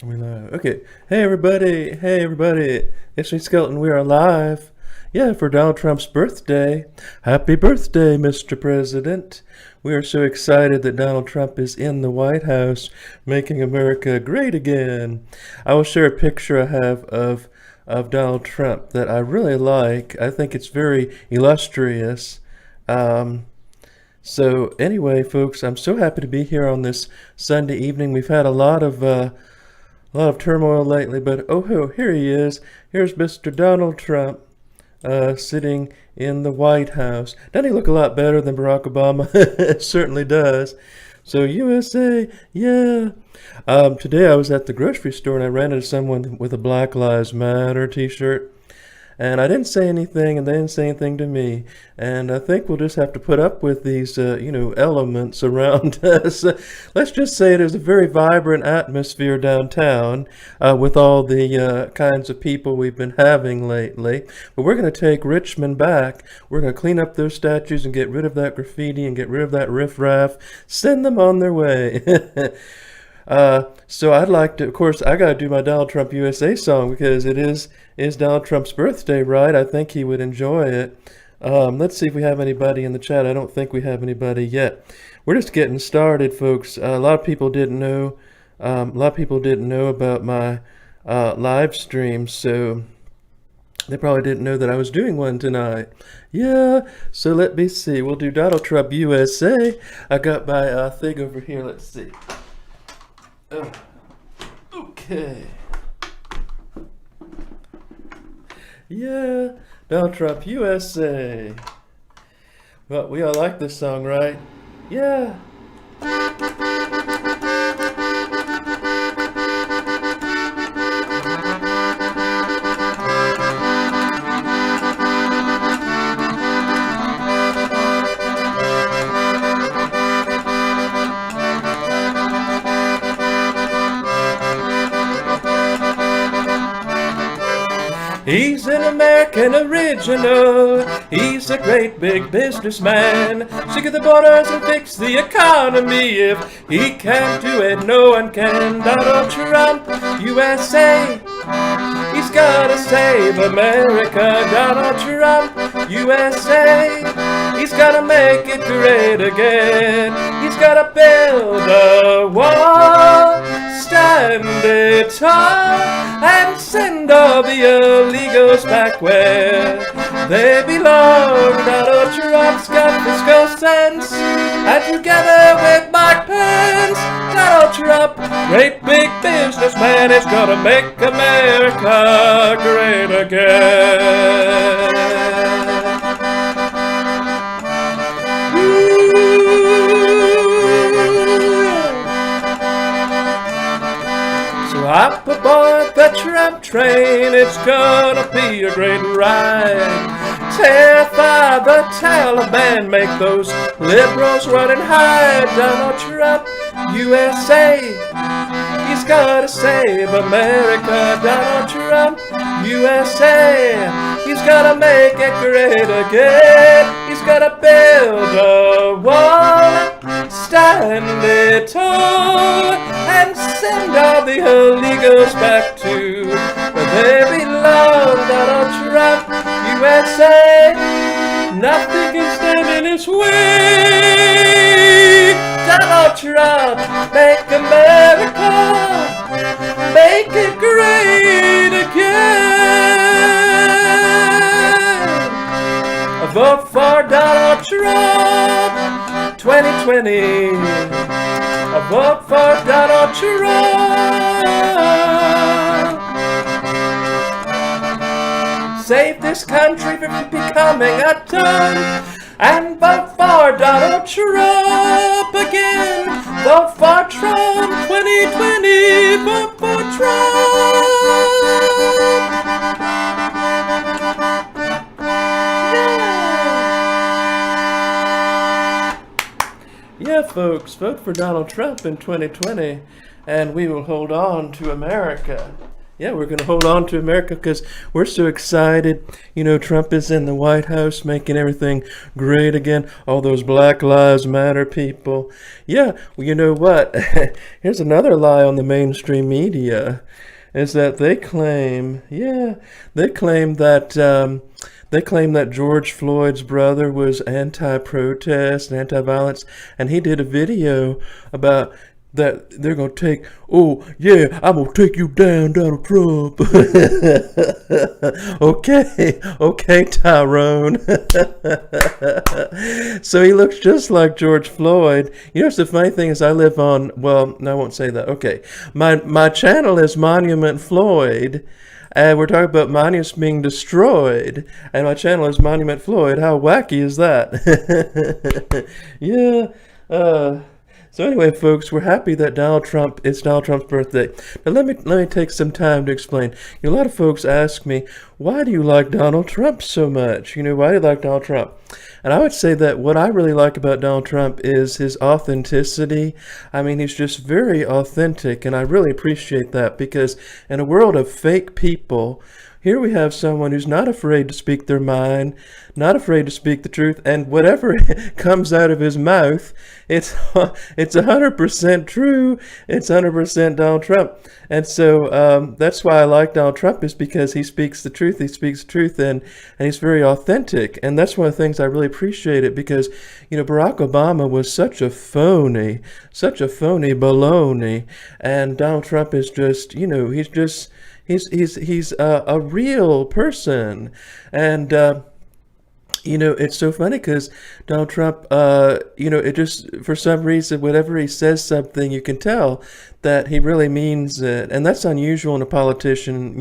Are we live? Okay. Hey everybody. Hey everybody. It's me, Skeleton. We are live. Yeah, for Donald Trump's birthday. Happy birthday, Mr. President. We are so excited that Donald Trump is in the White House, making America great again. I will share a picture I have of Donald Trump that I really like. I think it's very illustrious. So anyway, folks, I'm so happy to be here on this Sunday evening. We've had a lot of turmoil lately, but here he is. Here's Mr. Donald Trump sitting in the White House. Doesn't he look a lot better than Barack Obama? It certainly does. So USA, yeah. Today I was at the grocery store and I ran into someone with a Black Lives Matter t-shirt. And I didn't say anything, and they didn't say anything to me. And I think we'll just have to put up with these, elements around us. Let's just say there's a very vibrant atmosphere downtown with all the kinds of people we've been having lately. But we're going to take Richmond back. We're going to clean up those statues and get rid of that graffiti and get rid of that riffraff. Send them on their way. So I'd like to, of course, I got to do my Donald Trump USA song because it is Donald Trump's birthday, right? I think he would enjoy it. Let's see if we have anybody in the chat. I don't think we have anybody yet. We're just getting started, folks. A lot of people didn't know. A lot of people didn't know about my live stream, so they probably didn't know that I was doing one tonight. Yeah. So let me see. We'll do Donald Trump USA. I got my thing over here. Let's see. Okay. Yeah, Donald Trump USA. Well, we all like this song, right? Yeah. He's an American original. He's a great big businessman. Secure the borders and fix the economy. If he can't do it, no one can. Donald Trump, USA. He's gotta save America. Donald Trump, USA. He's gotta make it great again. He's gotta build a wall, stand it tall, and send all the illegals back where they belong. Donald Trump's got fiscal sense, and together with Mike Pence, Donald Trump, great big businessman, is gonna make America great again. Hop aboard the Trump train, it's gonna be a great ride. Terrify the Taliban, make those liberals run and hide. Donald Trump, USA, he's gotta save America. Donald Trump, USA, he's gotta make it great again. He's gotta build a wall, stand it tall, and send all the illegals back to where they belong. Donald Trump, USA, nothing can stand in his way. Donald Trump, make America, make it great again. Vote for Donald Trump, 2020. A vote for Donald Trump. Save this country from becoming a dump. And vote for Donald Trump again. Vote for Trump 2020. Vote for Trump. Yeah, folks, vote for Donald Trump in 2020, and we will hold on to America. Yeah, we're going to hold on to America because we're so excited. You know, Trump is in the White House making everything great again. All those Black Lives Matter people. Yeah, well, you know what? Here's another lie on the mainstream media is that they claim that George Floyd's brother was anti-protest and anti-violence, and he did a video about that they're gonna take. Oh yeah, I'm gonna take you down, Donald Trump. Okay, Tyrone. So he looks just like George Floyd. You know, the funny thing is, I live on. Well, no, I won't say that. Okay, my channel is Monument Floyd. And we're talking about monuments being destroyed, and my channel is Monument Floyd. How wacky is that? Yeah. So anyway, folks, we're happy that it's Donald Trump's birthday. Now let me take some time to explain. You know, a lot of folks ask me, why do you like Donald Trump so much? You know, why do you like Donald Trump? And I would say that what I really like about Donald Trump is his authenticity. I mean, he's just very authentic, and I really appreciate that because in a world of fake people, here we have someone who's not afraid to speak their mind, not afraid to speak the truth, and whatever comes out of his mouth, it's 100% true. It's 100% Donald Trump. And so that's why I like Donald Trump, is because he speaks the truth. He speaks the truth, and he's very authentic. And that's one of the things I really appreciate it because, you know, Barack Obama was such a phony baloney. And Donald Trump is just, you know, he's a real person. And you know, it's so funny because Donald Trump, you know, it just, for some reason, whenever he says something, you can tell that he really means it. And that's unusual in a politician,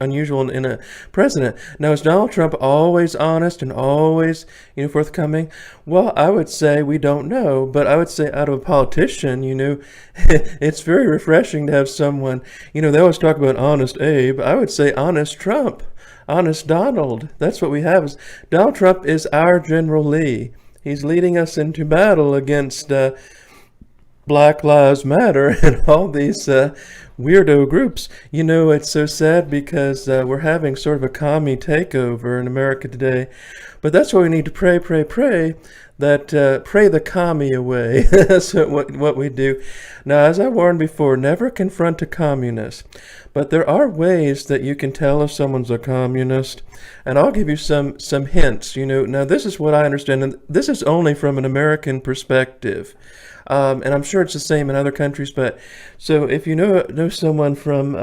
unusual in a president. Now, is Donald Trump always honest and always, you know, forthcoming? Well, I would say we don't know. But I would say out of a politician, you know, it's very refreshing to have someone, you know, they always talk about honest Abe. I would say honest Trump. Honest Donald. That's what we have. Is Donald Trump is our General Lee. He's leading us into battle against Black Lives Matter and all these weirdo groups. You know, it's so sad because we're having sort of a commie takeover in America today. But that's why we need to pray that pray the commie away. That's what we do. Now, as I warned before, never confront a communist. But there are ways that you can tell if someone's a communist. And I'll give you some hints. You know, now this is what I understand, and this is only from an American perspective. And I'm sure it's the same in other countries. But so if you know someone from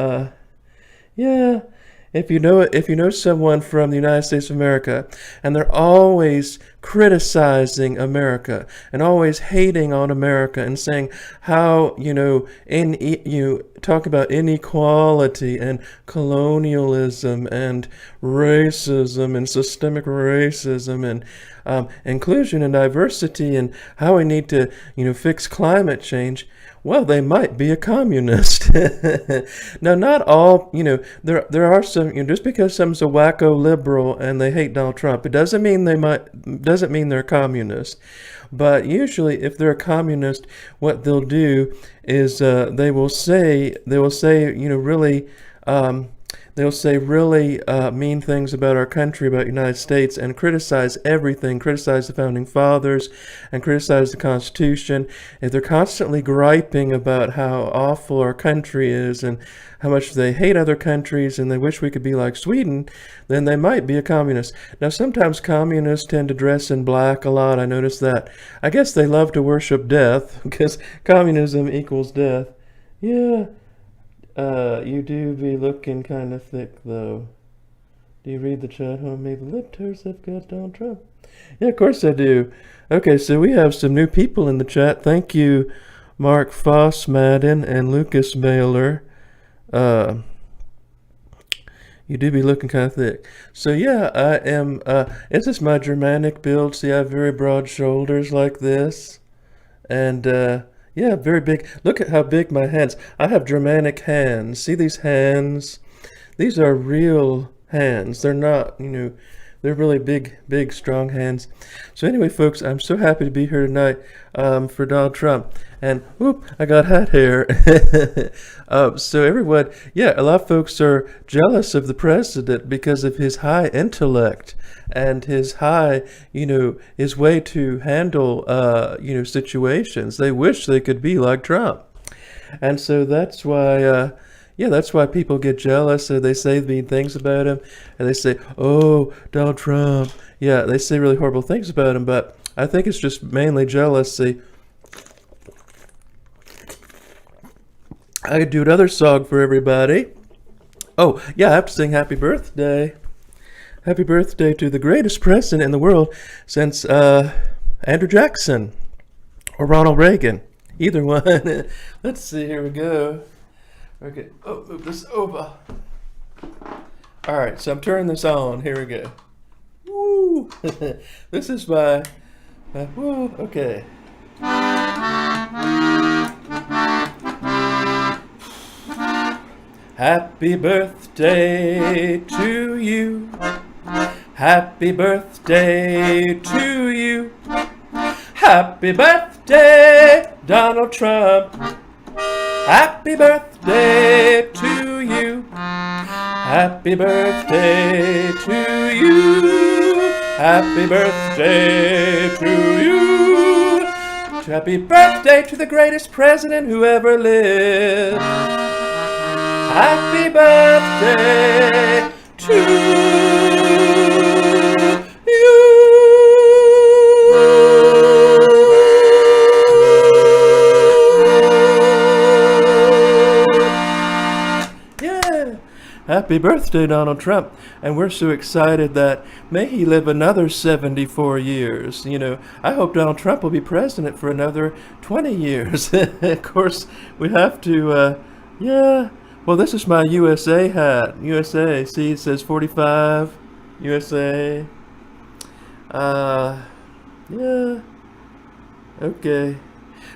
if you know someone from the United States of America, and they're always criticizing America and always hating on America and saying how, you know, you talk about inequality and colonialism and racism and systemic racism and inclusion and diversity and how we need to, you know, fix climate change. Well, they might be a communist. Now, not all, you know, there are some, you know, just because someone's a wacko liberal and they hate Donald Trump, it doesn't mean they're a communist. But usually, if they're a communist, what they'll do is they will say, you know, really, they'll say really mean things about our country, about the United States, and criticize everything, criticize the Founding Fathers, and criticize the Constitution. If they're constantly griping about how awful our country is and how much they hate other countries and they wish we could be like Sweden, then they might be a communist. Now, sometimes communists tend to dress in black a lot. I noticed that. I guess they love to worship death because communism equals death. Yeah. You do be looking kind of thick, though. Do you read the chat, homie? The Libtards have got Donald Trump. Yeah, of course I do. Okay, so we have some new people in the chat. Thank you, Mark Foss Madden and Lucas Baylor. You do be looking kind of thick. So yeah, I am, this is my Germanic build. See, I have very broad shoulders like this. And, yeah, very big. Look at how big my hands. I have Germanic hands. See these hands? These are real hands. They're not, you know, They're really big, strong hands. So anyway, folks, I'm so happy to be here tonight for Donald Trump. And whoop, I got hat hair. So everyone, yeah, a lot of folks are jealous of the president because of his high intellect and his high, his way to handle, situations. They wish they could be like Trump. And so that's why, that's why people get jealous. They say mean things about him, and they say, "Oh, Donald Trump." Yeah, they say really horrible things about him, but I think it's just mainly jealousy. I could do another song for everybody. Oh, yeah, I have to sing happy birthday. Happy birthday to the greatest president in the world since Andrew Jackson or Ronald Reagan. Either one. Let's see, here we go. Okay, move this over. All right, so I'm turning this on. Here we go. Woo! This is my, woo, okay. Happy birthday to you. Happy birthday to you. Happy birthday, Donald Trump. Happy birthday to you. Happy birthday to you. Happy birthday to you. Happy birthday to the greatest president who ever lived. Happy birthday to you. Yeah. Happy birthday, Donald Trump. And we're so excited that may he live another 74 years. I hope Donald Trump will be president for another 20 years. Of course, we have to, Well, this is my USA hat. USA. See, it says 45. USA. Yeah. Okay.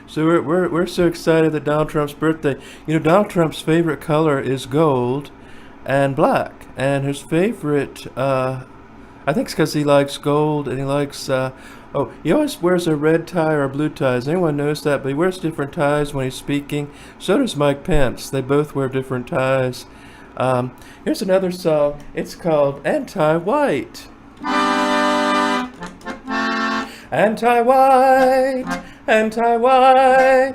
So we're so excited that Donald Trump's birthday. Donald Trump's favorite color is gold and black, and his favorite, I think it's because he likes gold and he likes. He always wears a red tie or a blue tie. Has anyone noticed that? But he wears different ties when he's speaking. So does Mike Pence. They both wear different ties. Here's another song. It's called Anti-White. Anti-white, anti-white.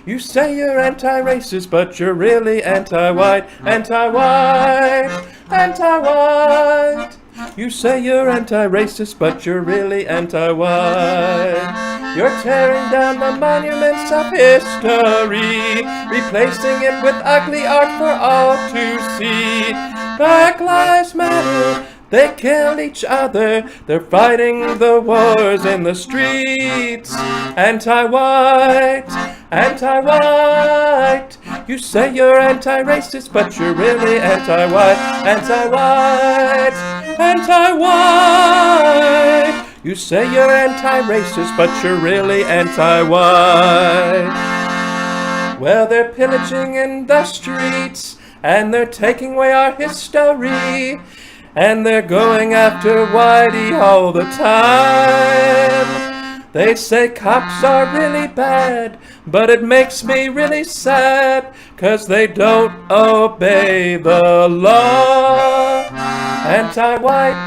You say you're anti-racist, but you're really anti-white. Anti-white, anti-white. You say you're anti-racist, but you're really anti-white. You're tearing down the monuments of history, replacing it with ugly art for all to see. Black Lives Matter. They kill each other, they're fighting the wars in the streets. Anti-white, anti-white. You say you're anti-racist, but you're really anti-white. Anti-white, anti-white. You say you're anti-racist, but you're really anti-white. Well, they're pillaging in the streets, and they're taking away our history. And they're going after Whitey all the time. They say cops are really bad, but it makes me really sad, 'cause they don't obey the law. Anti-white,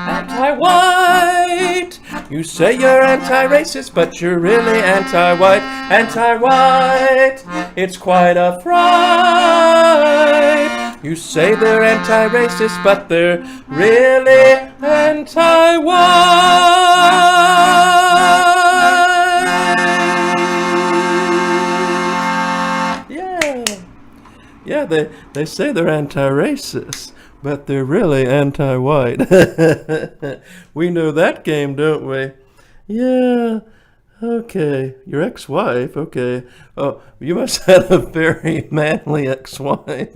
anti-white. You say you're anti-racist, but you're really anti-white. Anti-white, it's quite a fright. You say they're anti-racist, but they're really anti-white. Yeah, they say they're anti-racist, but they're really anti-white. We know that game, don't we? Yeah. Okay, your ex-wife, okay. Oh, you must have a very manly ex-wife.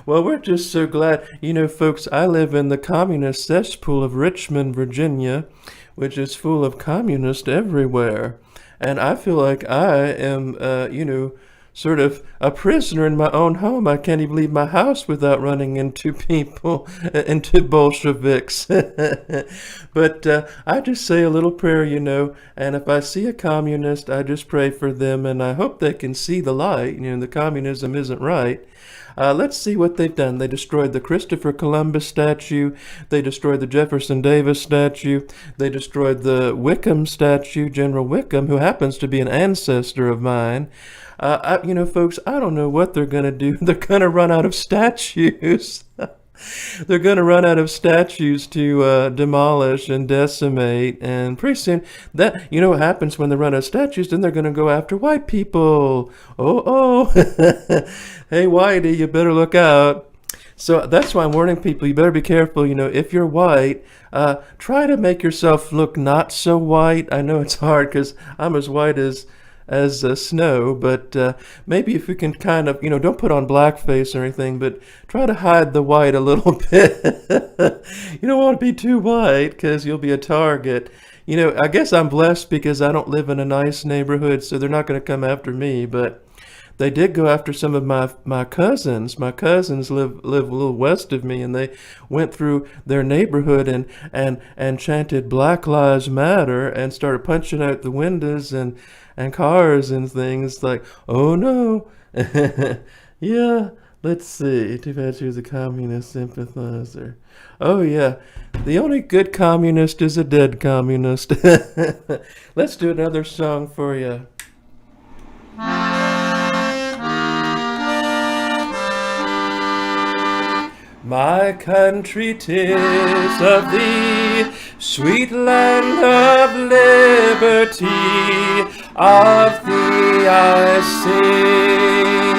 Well, we're just so glad. Folks, I live in the communist cesspool of Richmond, Virginia, which is full of communists everywhere. And I feel like I am, sort of a prisoner in my own home. I can't even leave my house without running into people, into Bolsheviks. But I just say a little prayer, and if I see a communist, I just pray for them, and I hope they can see the light. The communism isn't right. Let's see what they've done. They destroyed the Christopher Columbus statue. They destroyed the Jefferson Davis statue. They destroyed the Wickham statue, General Wickham, who happens to be an ancestor of mine. Folks, I don't know what they're going to do. They're going to run out of statues. They're going to run out of statues to demolish and decimate, and pretty soon what happens when they run out of statues? Then they're going to go after white people. Oh, hey, Whitey, you better look out. So that's why I'm warning people, you better be careful. If you're white, try to make yourself look not so white. I know it's hard because I'm as white as snow, but maybe if you can kind of, don't put on blackface or anything, but try to hide the white a little bit. You don't want to be too white because you'll be a target. I guess I'm blessed because I don't live in a nice neighborhood, so they're not going to come after me, but they did go after some of my cousins. My cousins live a little west of me, and they went through their neighborhood and chanted Black Lives Matter and started punching out the windows and cars and things like, oh no. Yeah, let's see. Too bad she was a communist sympathizer. Oh yeah, the only good communist is a dead communist. Let's do another song for you. My country, 'tis of thee, sweet land of liberty, of thee I sing.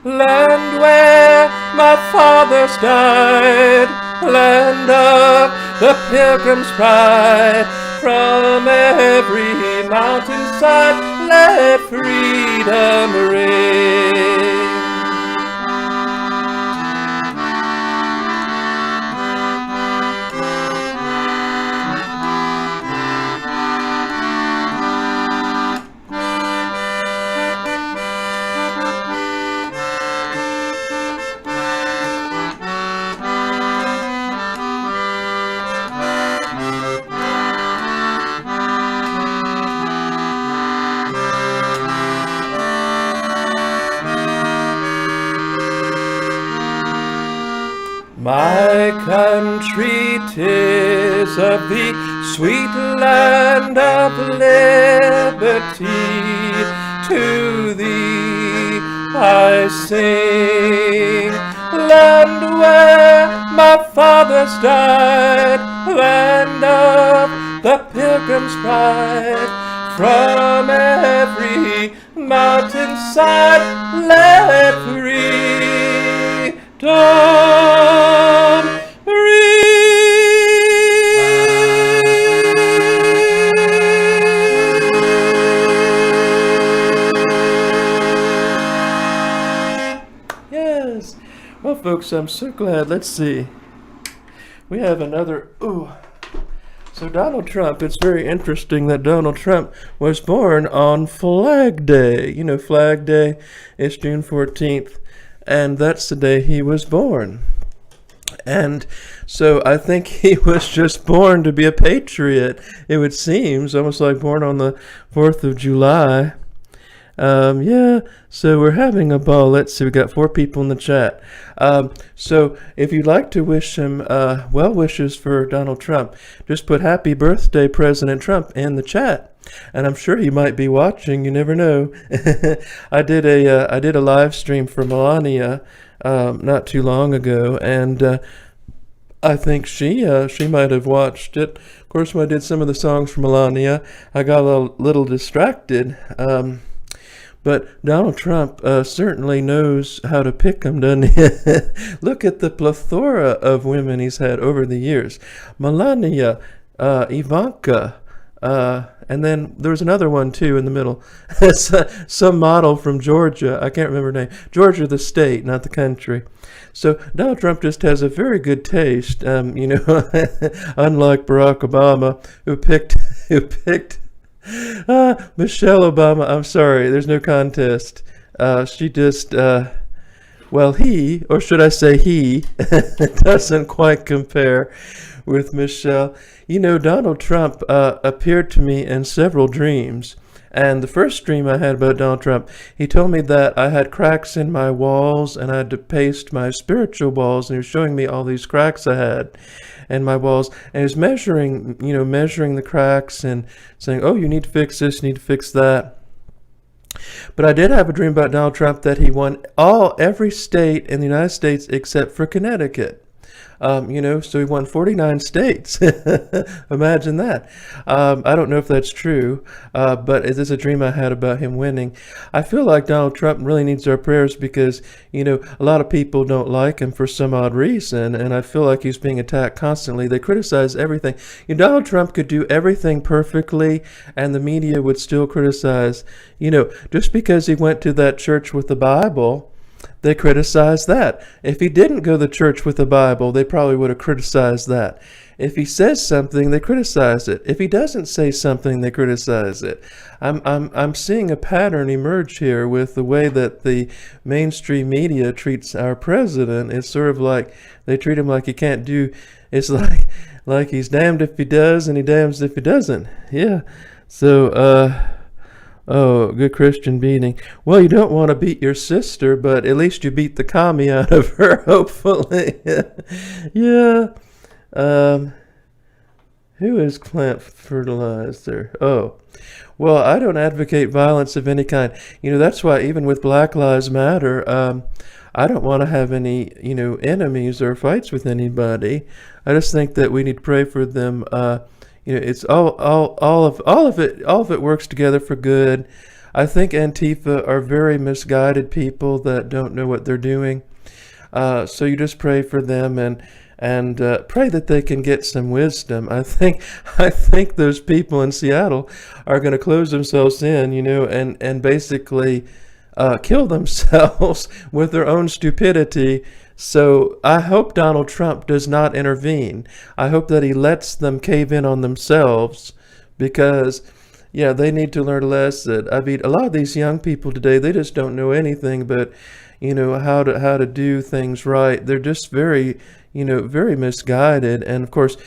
Land where my fathers died, land of the Pilgrim's pride, from every mountainside let freedom ring. My country, 'tis of thee, sweet land of liberty, to thee I sing. Land where my fathers died, land of the Pilgrim's pride, from every mountainside let freedom Yes. Well, folks, I'm so glad. Let's see. We have another. So Donald Trump, it's very interesting that Donald Trump was born on Flag Day. Flag Day is June 14th, and that's the day he was born. And so I think he was just born to be a patriot, it would seem. It's almost like born on the 4th of July. Yeah, so we're having a ball. Let's see, we got 4 people in the chat. So if you'd like to wish him well wishes for Donald Trump, just put happy birthday President Trump in the chat. And I'm sure he might be watching, you never know. I did a live stream for Melania not too long ago, and I think she might have watched it. Of course, when I did some of the songs for Melania, I got a little distracted. But Donald Trump certainly knows how to pick them, doesn't he? Look at the plethora of women he's had over the years. Melania, Ivanka, and then there was another one, too, in the middle. Some model from Georgia. I can't remember her name. Georgia, the state, not the country. So Donald Trump just has a very good taste, unlike Barack Obama, who picked Michelle Obama. I'm sorry, there's no contest. She just, well, he, or should I say he, doesn't quite compare with Michelle. You know, Donald Trump appeared to me in several dreams. And the first dream I had about Donald Trump, he told me that I had cracks in my walls and I had to paste my spiritual walls. And he was showing me all these cracks I had in my walls. And he was measuring the cracks and saying, oh, you need to fix this, you need to fix that. But I did have a dream about Donald Trump that he won every state in the United States except for Connecticut. So he won 49 states. Imagine that. I don't know if that's true, but it is a dream I had about him winning. I feel like Donald Trump really needs our prayers because, a lot of people don't like him for some odd reason, and I feel like he's being attacked constantly. They criticize everything. Donald Trump could do everything perfectly, and the media would still criticize. Just because he went to that church with the Bible, they criticize that. If he didn't go to church with the Bible, they probably would have criticized that. If he says something, they criticize it. If he doesn't say something, they criticize it. I'm seeing a pattern emerge here with the way that the mainstream media treats our president. It's sort of like they treat him like he can't do. It's like he's damned if he does and he damns if he doesn't. Yeah. So oh, good Christian beating. Well, you don't want to beat your sister, but at least you beat the commie out of her, hopefully. Yeah. Who is plant fertilizer? Oh. Well, I don't advocate violence of any kind. That's why even with Black Lives Matter, I don't want to have any, enemies or fights with anybody. I just think that we need to pray for them. It's all of it works together for good. I think Antifa are very misguided people that don't know what they're doing. So you just pray for them and pray that they can get some wisdom. I think those people in Seattle are going to close themselves in, and basically kill themselves with their own stupidity. So I hope Donald Trump does not intervene. I hope that he lets them cave in on themselves because, they need to learn a lesson. I mean, a lot of these young people today, they just don't know anything but, how to do things right. They're just very, very misguided. And of course,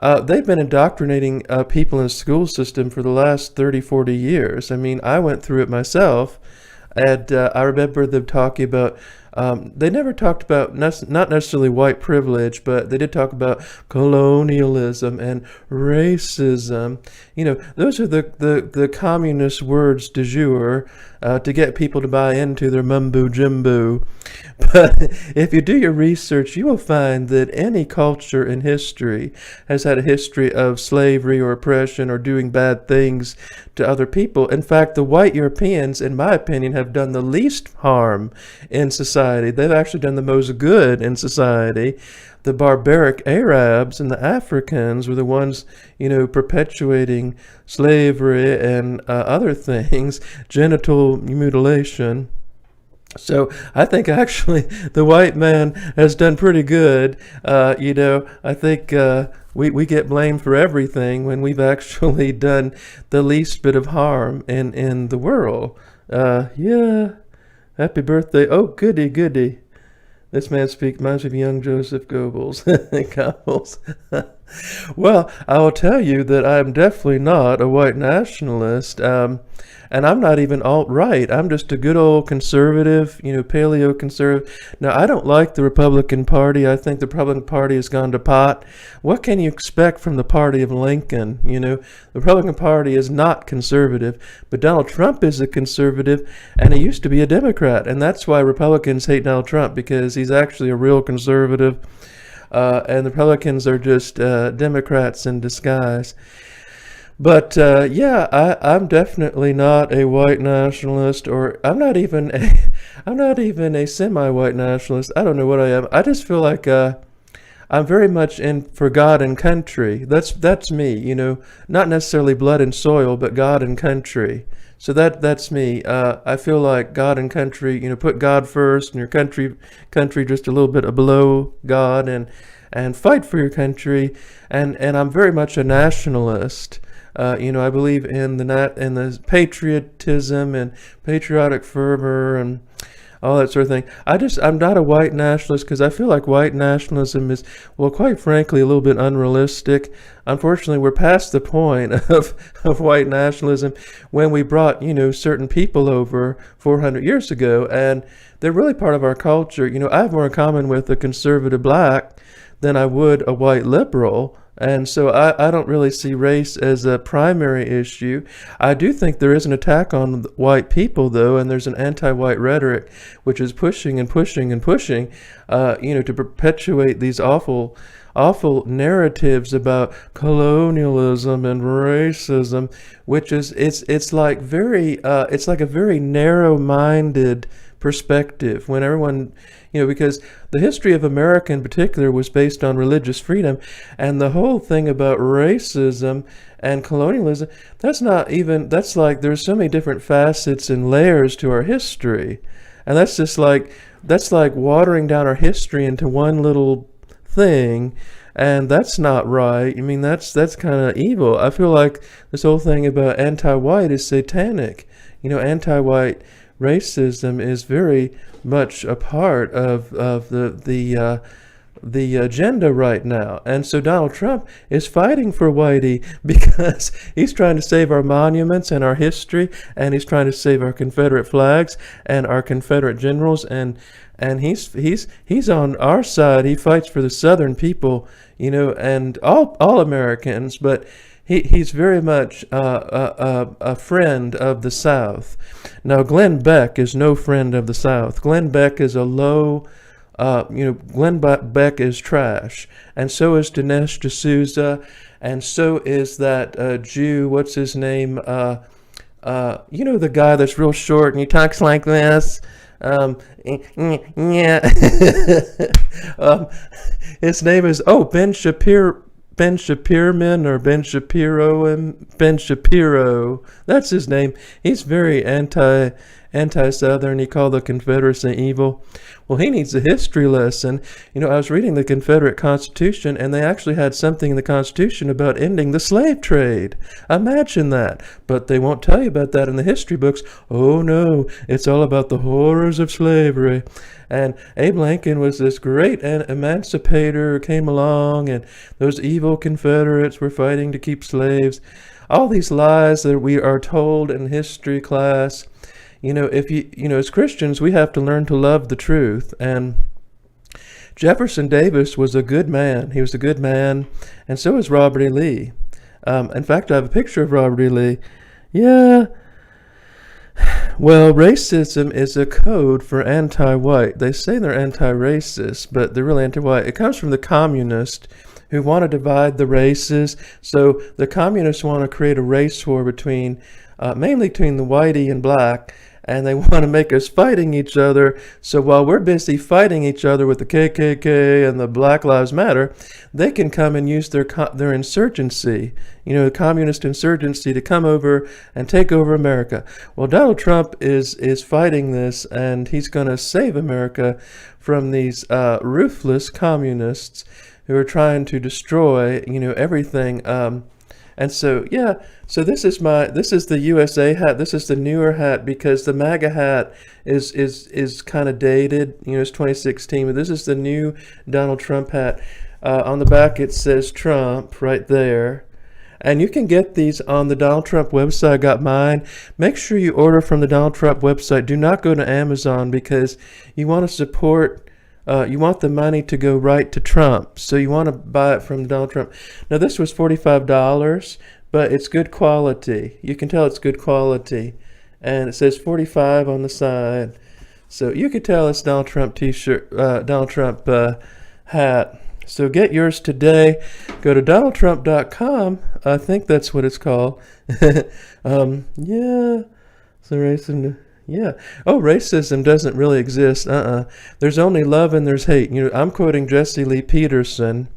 they've been indoctrinating people in the school system for the last 30, 40 years. I mean, I went through it myself. And I remember them talking about, they never talked about, not necessarily white privilege, but they did talk about colonialism and racism. Those are the communist words du jour to get people to buy into their mumbo jumbo. But if you do your research, you will find that any culture in history has had a history of slavery or oppression or doing bad things to other people. In fact, the white Europeans, in my opinion, have done the least harm in society. They've actually done the most good in society. The barbaric Arabs and the Africans were the ones, perpetuating slavery and other things, genital mutilation. So I think actually the white man has done pretty good. I think we get blamed for everything when we've actually done the least bit of harm in the world. Happy birthday. Oh, goody, goody. This man reminds me of young Joseph Goebbels. Goebbels. Well, I will tell you that I'm definitely not a white nationalist, and I'm not even alt-right. I'm just a good old conservative, paleo-conservative. Now, I don't like the Republican Party. I think the Republican Party has gone to pot. What can you expect from the party of Lincoln? The Republican Party is not conservative, but Donald Trump is a conservative, and he used to be a Democrat, and that's why Republicans hate Donald Trump, because he's actually a real conservative. And the Republicans are just Democrats in disguise. But I'm definitely not a white nationalist, or I'm not even a semi-white nationalist. I don't know what I am. I just feel like I'm very much in for God and country. That's me. Not necessarily blood and soil, but God and country. So that's me. I feel like God and country, put God first, and your country just a little bit below God, and fight for your country. And I'm very much a nationalist. I believe in the patriotism and patriotic fervor and all that sort of thing. I'm not a white nationalist because I feel like white nationalism is, well, quite frankly, a little bit unrealistic. Unfortunately, we're past the point of white nationalism when we brought, certain people over 400 years ago, and they're really part of our culture. I have more in common with a conservative black than I would a white liberal. And so I don't really see race as a primary issue. I do think there is an attack on white people, though, and there's an anti-white rhetoric which is pushing and pushing and pushing, to perpetuate these awful narratives about colonialism and racism, which is it's like a very narrow-minded perspective when everyone, because the history of America in particular was based on religious freedom, and the whole thing about racism and colonialism, that's like there's so many different facets and layers to our history, and that's like watering down our history into one little thing, and that's not right. I mean, that's kind of evil. I feel like this whole thing about anti-white is satanic. Anti-white racism is very much a part of the agenda right now. And so Donald Trump is fighting for whitey because he's trying to save our monuments and our history, and he's trying to save our Confederate flags and our Confederate generals, and he's on our side. He fights for the Southern people, and all Americans, but he's very much a friend of the South. Now, Glenn Beck is no friend of the South. Glenn Beck is Glenn Beck is trash, and so is Dinesh D'Souza, and so is that Jew. What's his name? The guy that's real short and he talks like this. Yeah. His name is Ben Shapiro. Ben Shapirman or Ben Shapiro and Ben Shapiro. That's his name. He's very anti-Southern. He called the Confederacy evil. Well, he needs a history lesson. I was reading the Confederate Constitution, and they actually had something in the Constitution about ending the slave trade. Imagine that. But they won't tell you about that in the history books. Oh no, it's all about the horrors of slavery. And Abe Lincoln was this great emancipator who came along, and those evil Confederates were fighting to keep slaves. All these lies that we are told in history class. As Christians, we have to learn to love the truth. And Jefferson Davis was a good man. He was a good man, and so is Robert E. Lee. In fact, I have a picture of Robert E. Lee. Yeah. Well, racism is a code for anti-white. They say they're anti-racist, but they're really anti-white. It comes from the communists who want to divide the races. So the communists want to create a race war mainly between the whitey and black, and they want to make us fighting each other. So while we're busy fighting each other with the KKK and the Black Lives Matter, they can come and use their insurgency, the communist insurgency, to come over and take over America. Well, Donald Trump is fighting this, and he's going to save America from these ruthless communists who are trying to destroy, everything. And so, so this is the USA hat. This is the newer hat because the MAGA hat is kind of dated. It's 2016, but this is the new Donald Trump hat. On the back it says Trump right there. And you can get these on the Donald Trump website. I got mine. Make sure you order from the Donald Trump website. Do not go to Amazon because you want to support. You want the money to go right to Trump, so you want to buy it from Donald Trump. Now, this was $45, but it's good quality. You can tell it's good quality, and it says 45 on the side, so you could tell it's Donald Trump T-shirt, Donald Trump hat. So get yours today. Go to DonaldTrump.com. I think that's what it's called. Yeah. So racism. Yeah. Oh, racism doesn't really exist. There's only love and there's hate. I'm quoting Jesse Lee Peterson,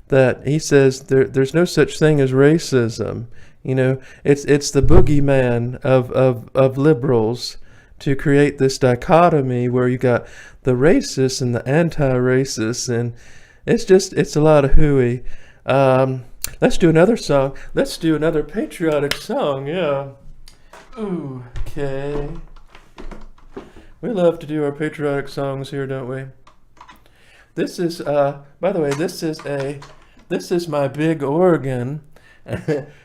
that he says there's no such thing as racism. It's the boogeyman of liberals to create this dichotomy where you got the racists and the anti-racists, and it's a lot of hooey. Let's do another song. Let's do another patriotic song, yeah. Ooh, okay. We love to do our patriotic songs here, don't we? This is, by the way, this is my big organ.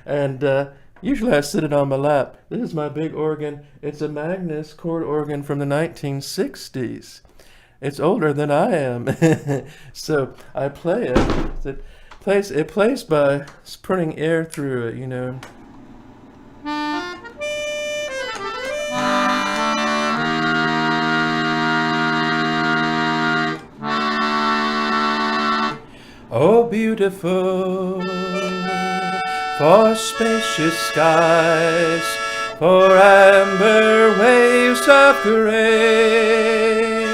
And usually I sit it on my lap. This is my big organ. It's a Magnus chord organ from the 1960s. It's older than I am. So I play it. It plays by putting air through it, you know. Oh, beautiful for spacious skies, for amber waves of grain,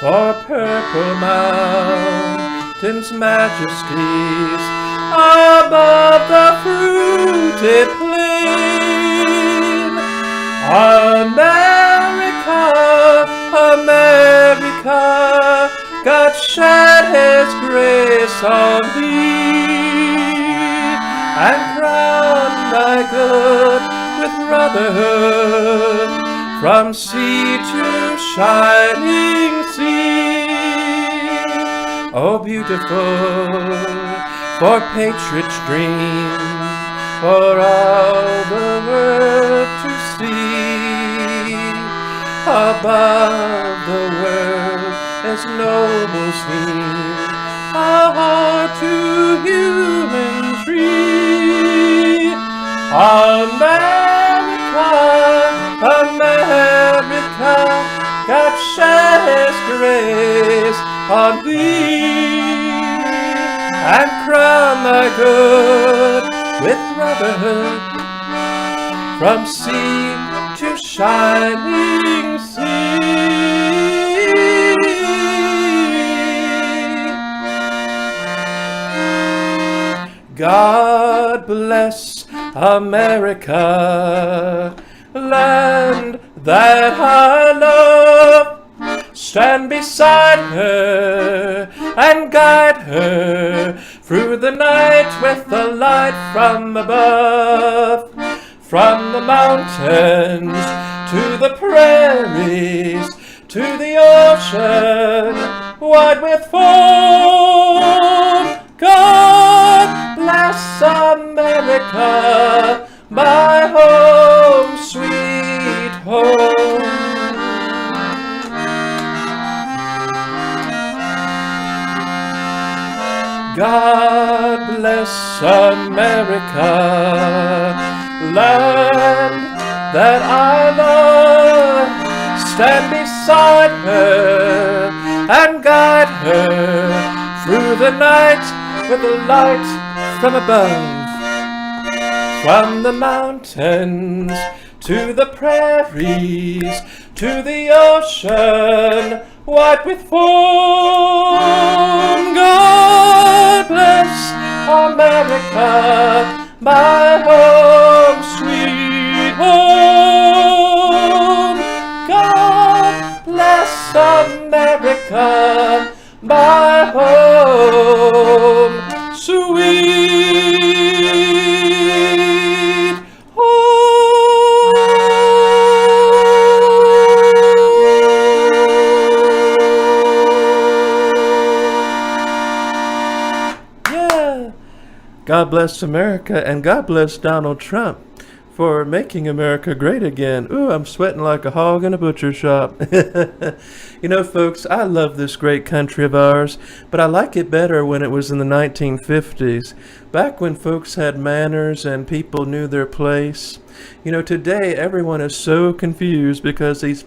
for purple mountains' majesties above the fruited plain. America, America, God shed His grace on thee, and crown thy good with brotherhood, from sea to shining sea. Oh, beautiful for patriot's dream, for all the world to see. Above the world as noble seem, a heart to human tree. America, America, God shed His grace on thee, and crown thy good with brotherhood, from sea to shining sea. God bless America, land that I love. Stand beside her and guide her through the night with the light from above. From the mountains to the prairies, to the ocean wide with foam. God bless America, my home, sweet home. God bless America, land that I love. Stand beside her and guide her through the night with the light from above. From the mountains to the prairies, to the ocean white with foam. God bless America, my home, sweet home. God bless America, my home, sweet home. Yeah. God bless America, and God bless Donald Trump for making America great again. Ooh, I'm sweating like a hog in a butcher shop. You know, folks, I love this great country of ours, but I like it better when it was in the 1950s, back when folks had manners and people knew their place. You know, today everyone is so confused because these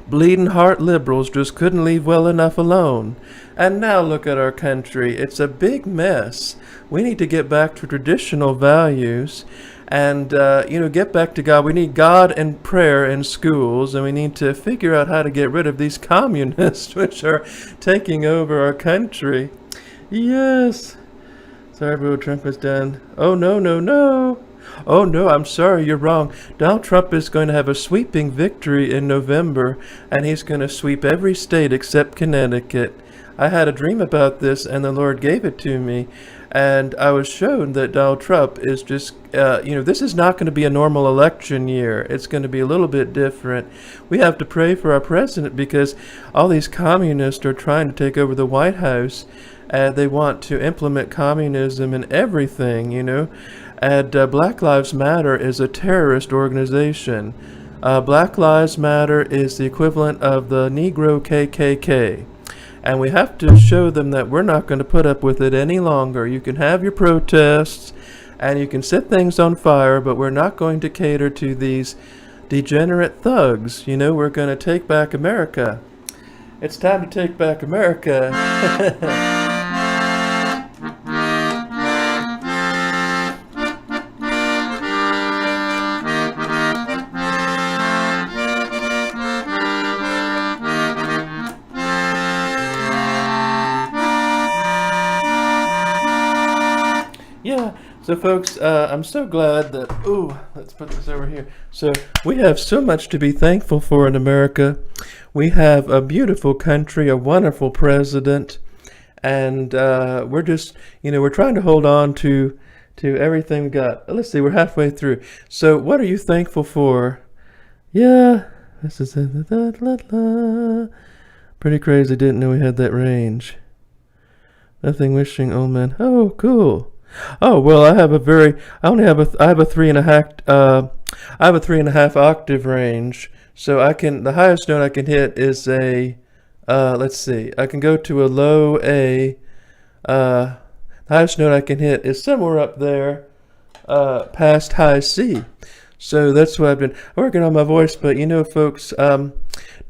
bleeding heart liberals just couldn't leave well enough alone. And now look at our country. It's a big mess. We need to get back to traditional values and, get back to God. We need God and prayer in schools, and we need to figure out how to get rid of these communists which are taking over our country. Yes. Sorry, bro, Trump is done. Oh, no, no, no. Oh, no, I'm sorry, you're wrong. Donald Trump is going to have a sweeping victory in November, and he's going to sweep every state except Connecticut. I had a dream about this, and the Lord gave it to me. And I was shown that Donald Trump is just, this is not going to be a normal election year. It's going to be a little bit different. We have to pray for our president because all these communists are trying to take over the White House. They want to implement communism in everything, And Black Lives Matter is a terrorist organization. Black Lives Matter is the equivalent of the Negro KKK. And we have to show them that we're not going to put up with it any longer. You can have your protests and you can set things on fire, but we're not going to cater to these degenerate thugs. We're going to take back America. It's time to take back America. Yeah, so folks, I'm so glad that, let's put this over here. So we have so much to be thankful for in America. We have a beautiful country, a wonderful president, and we're just, we're trying to hold on to everything we got. Let's see, we're halfway through. So what are you thankful for? Yeah, this is pretty crazy, didn't know we had that range. Nothing wishing, oh man. Oh, cool. Oh well, I have a 3.5 octave range, so the highest note I can hit is a let's see, I can go to a low A. The highest note I can hit is somewhere up there, past high C. So that's what I've been working on my voice. But folks,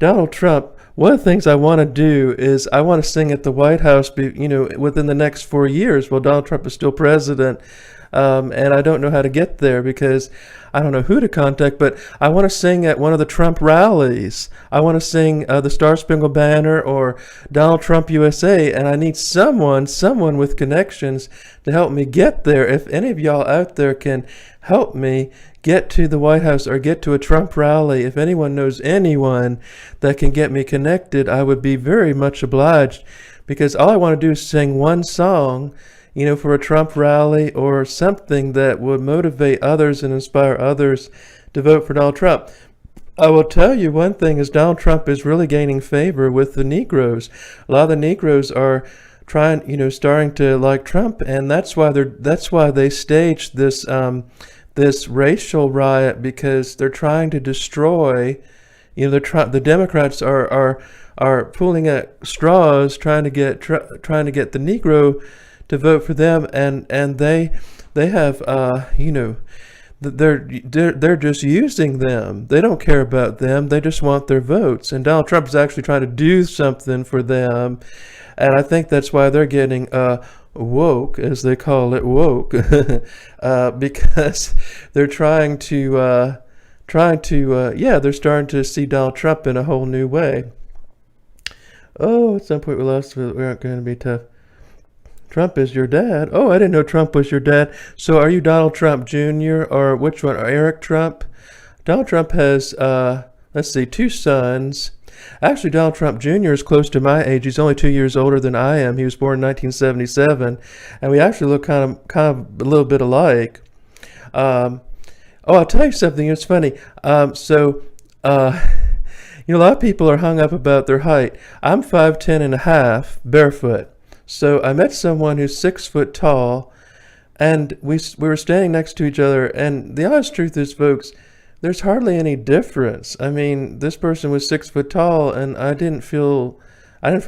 Donald Trump. One of the things I want to do is I want to sing at the White House, within the next 4 years while Donald Trump is still president. And I don't know how to get there because I don't know who to contact, but I want to sing at one of the Trump rallies. I want to sing the Star Spangled Banner or Donald Trump USA, and I need someone with connections to help me get there. If any of y'all out there can help me get to the White House or get to a Trump rally, if anyone knows anyone that can get me connected, I would be very much obliged, because all I want to do is sing one song, for a Trump rally or something that would motivate others and inspire others to vote for Donald Trump. I will tell you one thing is Donald Trump is really gaining favor with the Negroes. A lot of the Negroes are starting to like Trump, and that's why they staged this this racial riot, because they're trying to destroy. The Democrats are pulling at straws, trying to get the Negro to vote for them, and they have they're just using them. They don't care about them. They just want their votes. And Donald Trump is actually trying to do something for them, and I think that's why they're getting woke, as they call it, woke, because they're trying to they're starting to see Donald Trump in a whole new way. Oh, at some point we lost. We aren't going to be tough. Trump is your dad. Oh, I didn't know Trump was your dad. So are you Donald Trump Jr. or which one? Or Eric Trump? Donald Trump has, two sons. Actually, Donald Trump Jr. is close to my age. He's only 2 years older than I am. He was born in 1977, and we actually look kind of a little bit alike. I'll tell you something. It's funny. A lot of people are hung up about their height. I'm 5'10" and a half, barefoot. So I met someone who's 6 foot tall, and we were standing next to each other. And the honest truth is, folks, there's hardly any difference. I mean, this person was 6 foot tall, and I didn't feel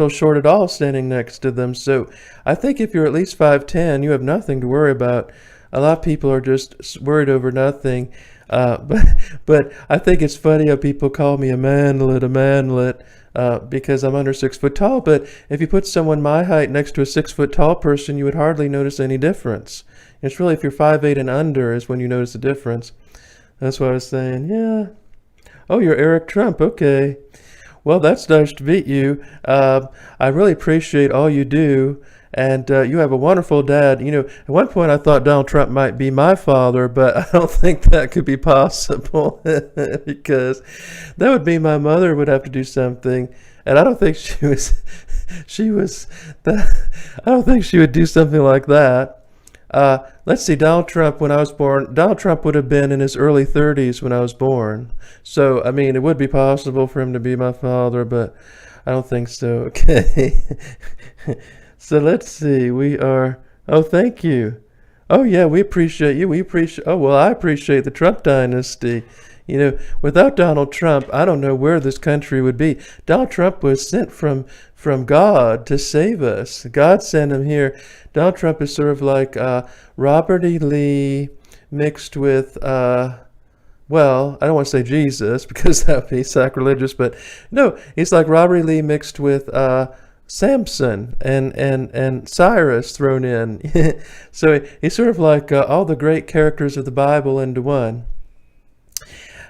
short at all standing next to them. So I think if you're at least 5'10", you have nothing to worry about. A lot of people are just worried over nothing. But I think it's funny how people call me a manlet, because I'm under 6 foot tall. But if you put someone my height next to a 6 foot tall person, you would hardly notice any difference. It's really if you're 5'8" and under is when you notice the difference. That's what I was saying. Yeah. Oh, you're Eric Trump. Okay. Well, that's nice to meet you. I really appreciate all you do. And you have a wonderful dad. At one point I thought Donald Trump might be my father, but I don't think that could be possible because that would mean my mother would have to do something. And I don't think I don't think she would do something like that. Let's see, Donald Trump, when I was born, Donald Trump would have been in his early 30s when I was born. So, I mean, it would be possible for him to be my father, but I don't think so. Okay. So let's see. Oh, thank you. Oh, yeah, we appreciate you. I appreciate the Trump dynasty. Without Donald Trump, I don't know where this country would be. Donald Trump was sent from God to save us. God sent him here. Donald Trump is sort of like Robert E. Lee mixed with, I don't want to say Jesus because that would be sacrilegious, but no, he's like Robert E. Lee mixed with Samson and Cyrus thrown in. So he's sort of like all the great characters of the Bible into one.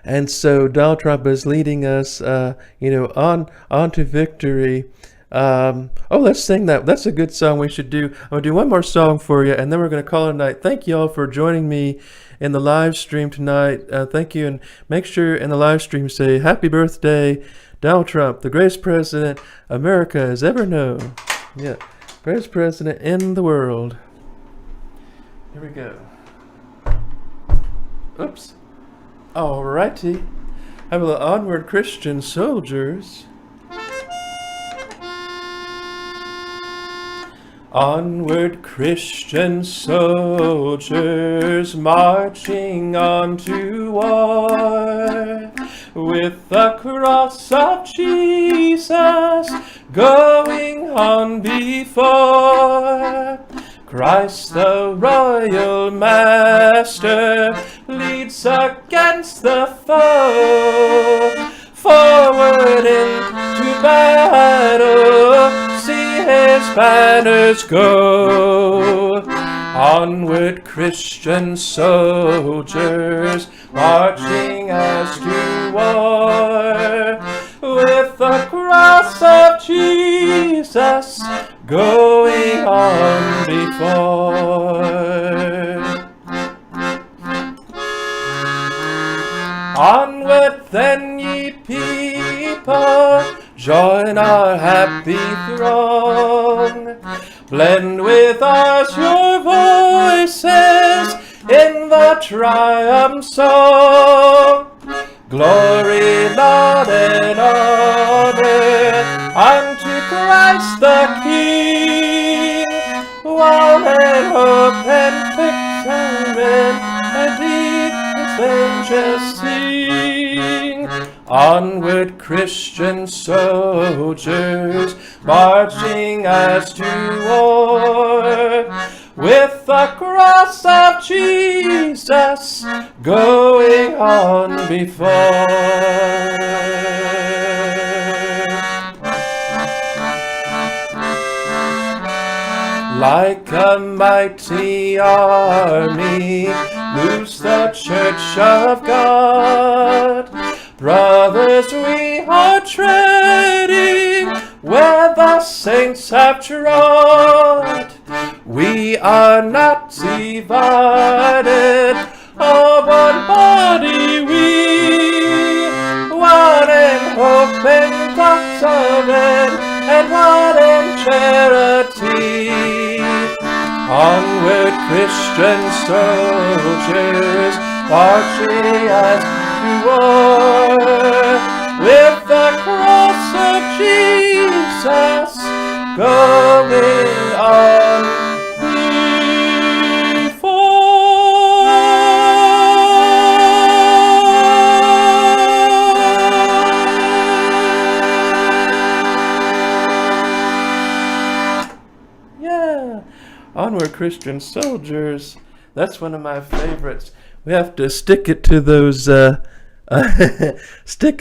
And so Donald Trump is leading us, on to victory. Let's sing that. That's a good song we should do. I'm going to do one more song for you, and then we're going to call it a night. Thank you all for joining me in the live stream tonight. Thank you, and make sure in the live stream say, Happy birthday, Donald Trump, the greatest president America has ever known. Yeah, greatest president in the world. Here we go. Oops. Alrighty. Have a little Onward Christian Soldiers. Onward Christian soldiers marching on to war, with the cross of Jesus going on before. Christ the royal master leads against the foe. Forward into battle, see his banners go. Onward Christian soldiers marching as to war, with the cross of Jesus going on before. Onward then, ye people, join our happy throng. Blend with us your voices in the triumph song. Glory, laud, and honor unto Christ the King. While and hope and victory and deeds angels sing. Onward Christian soldiers marching as to war, with the cross of Jesus going on before. Like a mighty army moves the church of God. Brothers, we are treading where the saints have trod. We are not divided, of one body we, one in hope and doctrine, and one in charity. Onward Christian soldiers marching as to war, with the cross of Jesus going on before. Yeah, Onward Christian Soldiers. That's one of my favorites. We have to stick it to those, stick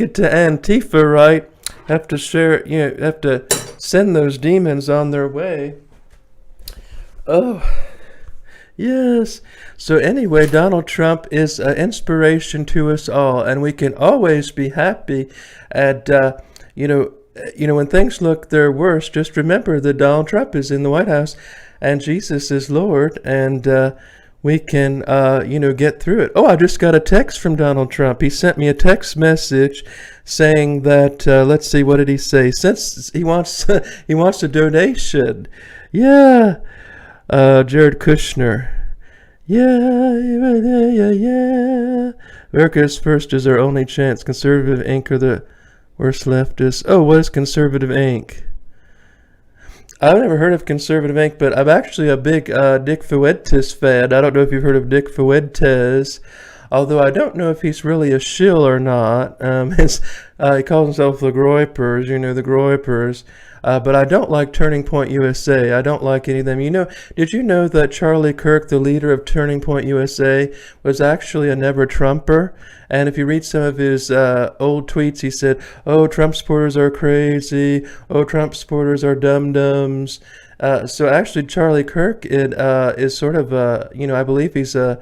it to Antifa, right? Have to share, have to send those demons on their way. Oh, yes. So anyway, Donald Trump is an inspiration to us all, and we can always be happy. And, when things look their worst, just remember that Donald Trump is in the White House, and Jesus is Lord, and we can, get through it. Oh, I just got a text from Donald Trump. He sent me a text message saying that, let's see, what did he say? Since he wants a donation. Yeah, Jared Kushner. Yeah, yeah, yeah, yeah. America's First is our only chance. Conservative Inc. are the worst leftists. Oh, what is Conservative Inc.? I've never heard of Conservative Inc., but I'm actually a big Dick Fuentes fan. I don't know if you've heard of Dick Fuentes, although I don't know if he's really a shill or not. He calls himself the Groypers, the Groypers. But I don't like Turning Point USA. I don't like any of them. Did you know that Charlie Kirk, the leader of Turning Point USA, was actually a never Trumper? And if you read some of his old tweets, he said, "Oh, Trump supporters are crazy. Oh, Trump supporters are dum-dums." So actually, Charlie Kirk is sort of, I believe he's one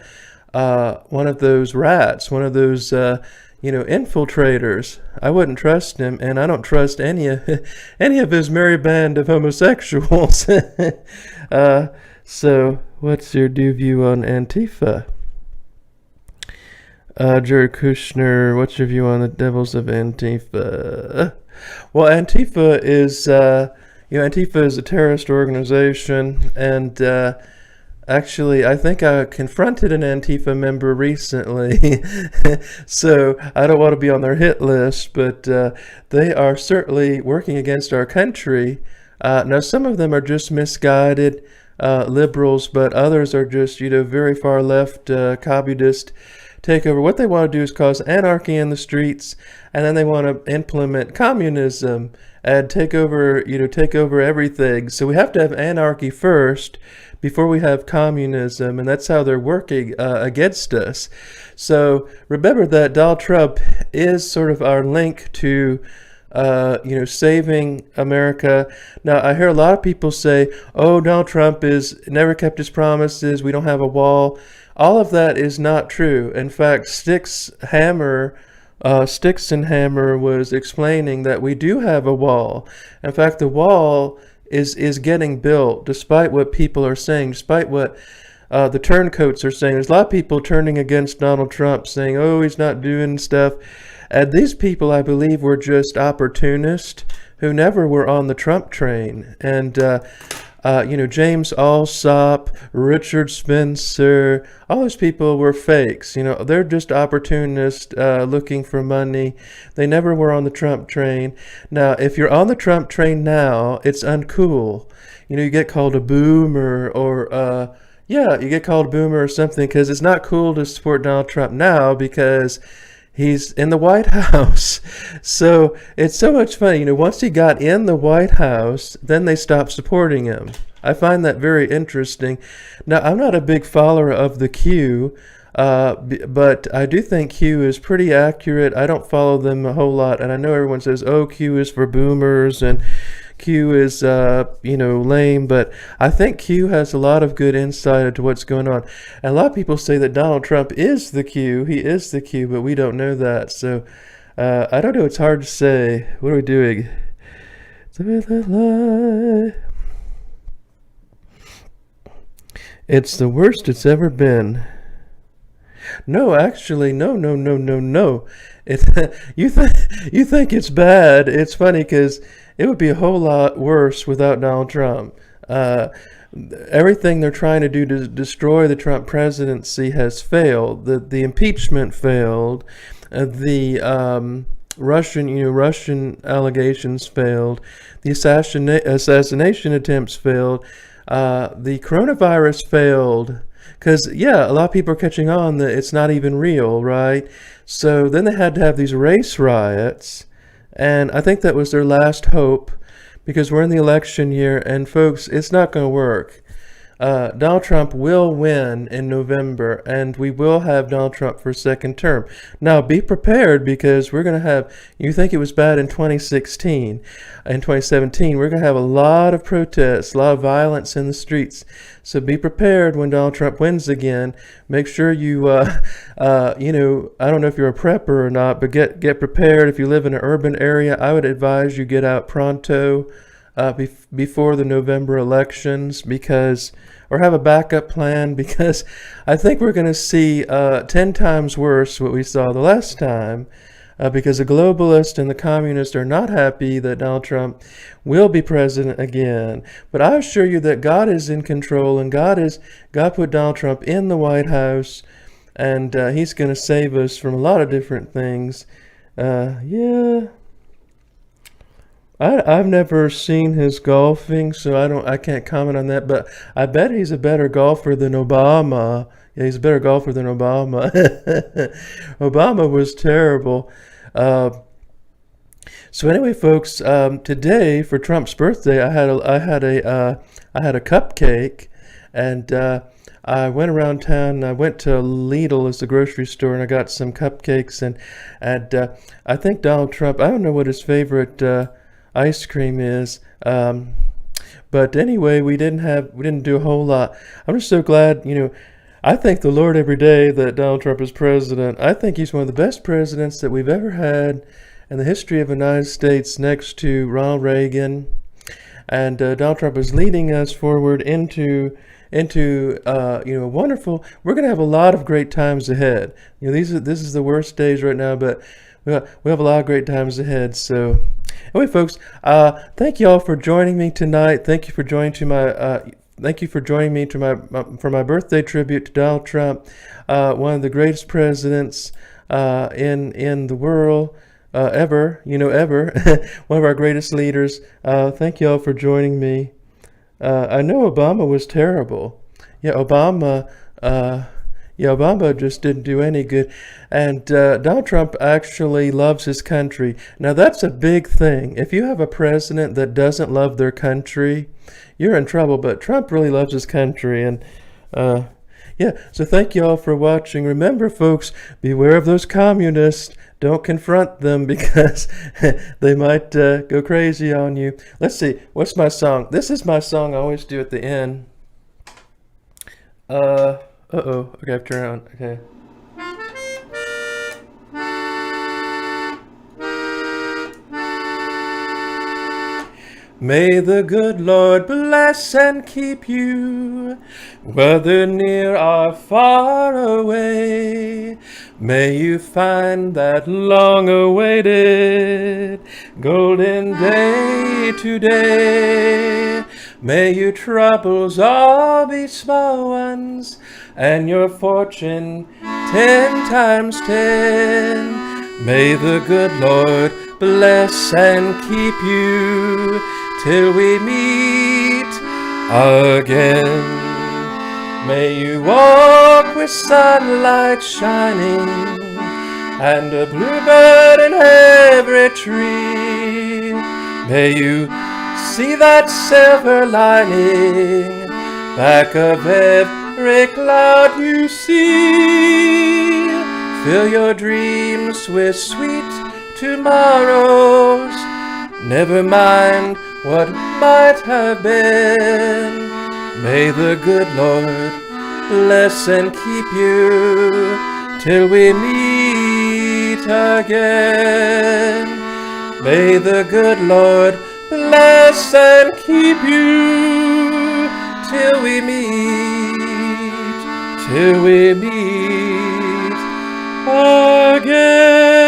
of those rats, one of those infiltrators. I wouldn't trust him, and I don't trust any of any of his merry band of homosexuals. So, what's your new view on Antifa? Jared Kushner, what's your view on the devils of Antifa? Well, Antifa is, Antifa is a terrorist organization, and actually, I think I confronted an Antifa member recently, so I don't want to be on their hit list, but they are certainly working against our country. Now, some of them are just misguided liberals, but others are just, very far left communist takeover. What they want to do is cause anarchy in the streets, and then they want to implement communism and take over everything. So we have to have anarchy first before we have communism, and that's how they're working against us. So remember that Donald Trump is sort of our link to saving America. Now, I hear a lot of people say, "Oh, Donald Trump is never kept his promises. We don't have a wall." All of that is not true. In fact, Sticks and Hammer was explaining that we do have a wall. In fact, the wall is getting built, despite what people are saying, despite what the turncoats are saying. There's a lot of people turning against Donald Trump, saying, "Oh, he's not doing stuff." And these people, I believe, were just opportunists who never were on the Trump train. And James Alsop, Richard Spencer, all those people were fakes. They're just opportunists looking for money. They never were on the Trump train. Now, if you're on the Trump train now, it's uncool. You get called a boomer or, you get called a boomer or something, because it's not cool to support Donald Trump now because he's in the White House. So it's so much fun. Once he got in the White House, then they stopped supporting him. I find that very interesting. Now, I'm not a big follower of the Q, but I do think Q is pretty accurate. I don't follow them a whole lot, and I know everyone says, "Oh, Q is for boomers," and Q is, lame, but I think Q has a lot of good insight into what's going on. And a lot of people say that Donald Trump is the Q. He is the Q, but we don't know that. So, I don't know. It's hard to say. What are we doing? It's a bit of lie. It's the worst it's ever been. No, actually, no. You think it's bad. It's funny because it would be a whole lot worse without Donald Trump. Everything they're trying to do to destroy the Trump presidency has failed. The impeachment failed. The Russian allegations failed. The assassination attempts failed. The coronavirus failed. Because, a lot of people are catching on that it's not even real, right? So then they had to have these race riots, and I think that was their last hope, because we're in the election year, and folks, it's not going to work. Donald Trump will win in November, and we will have Donald Trump for a second term. Now, be prepared, because we're going to have, you think it was bad in 2016, in 2017, we're going to have a lot of protests, a lot of violence in the streets. So be prepared when Donald Trump wins again. Make sure you, I don't know if you're a prepper or not, but get prepared. If you live in an urban area, I would advise you get out pronto before the November elections, or have a backup plan, because I think we're going to see 10 times worse what we saw the last time. because the globalists and the communists are not happy that Donald Trump will be president again. But I assure you that God is in control, and God put Donald Trump in the White House, and he's going to save us from a lot of different things. Yeah. I've never seen his golfing, so I can't comment on that. But I bet he's a better golfer than Obama. Yeah, he's a better golfer than Obama. Obama was terrible. So anyway, folks, today for Trump's birthday, I had a cupcake, and I went around town. I went to Lidl as the grocery store, and I got some cupcakes, and I think Donald Trump. I don't know what his favorite ice cream is. But anyway, we didn't do a whole lot. I'm just so glad, I thank the Lord every day that Donald Trump is president. I think he's one of the best presidents that we've ever had in the history of the United States, next to Ronald Reagan. And Donald Trump is leading us forward into wonderful. We're going to have a lot of great times ahead. This is the worst days right now, but we have a lot of great times ahead. So anyway, folks, thank you all for joining me tonight. Thank you for joining me for my birthday tribute to Donald Trump, one of the greatest presidents in the world ever. One of our greatest leaders. Thank you all for joining me. I know Obama was terrible. Obama just didn't do any good. And Donald Trump actually loves his country. Now, that's a big thing. If you have a president that doesn't love their country, you're in trouble. But Trump really loves his country. And so thank you all for watching. Remember, folks, beware of those communists. Don't confront them, because they might go crazy on you. Let's see. What's my song? This is my song I always do at the end. Uh-oh. Okay, I have to turn it on. Okay. May the good Lord bless and keep you, whether near or far away. May you find that long-awaited golden day today. May your troubles all be small ones, and your fortune 10 times 10. May the good Lord bless and keep you till we meet again. May you walk with sunlight shining and a bluebird in every tree. May you see that silver lining back of every cloud you see. Fill your dreams with sweet tomorrows. Never mind what might have been. May the good Lord bless and keep you till we meet again. May the good Lord bless and keep you till we meet again.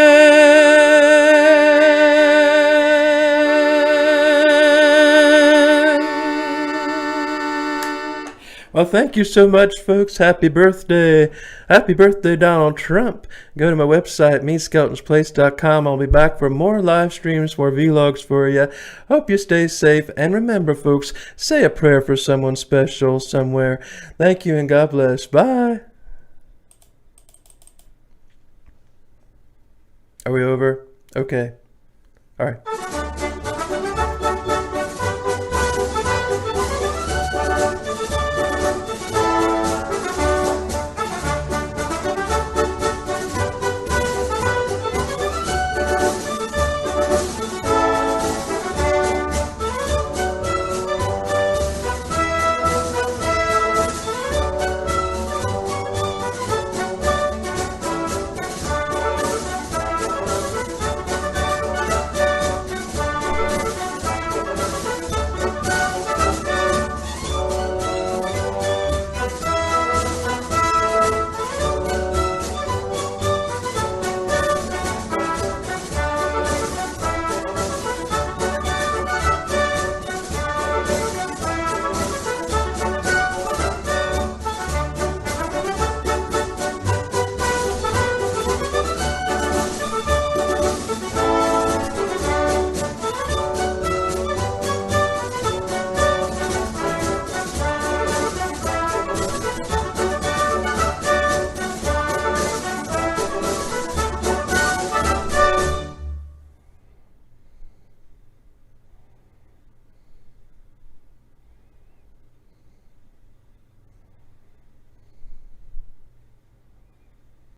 Well, thank you so much, folks. Happy birthday. Happy birthday, Donald Trump. Go to my website, meetskeletonsplace.com. I'll be back for more live streams, more vlogs for you. Hope you stay safe. And remember, folks, say a prayer for someone special somewhere. Thank you and God bless. Bye. Are we over? Okay. All right.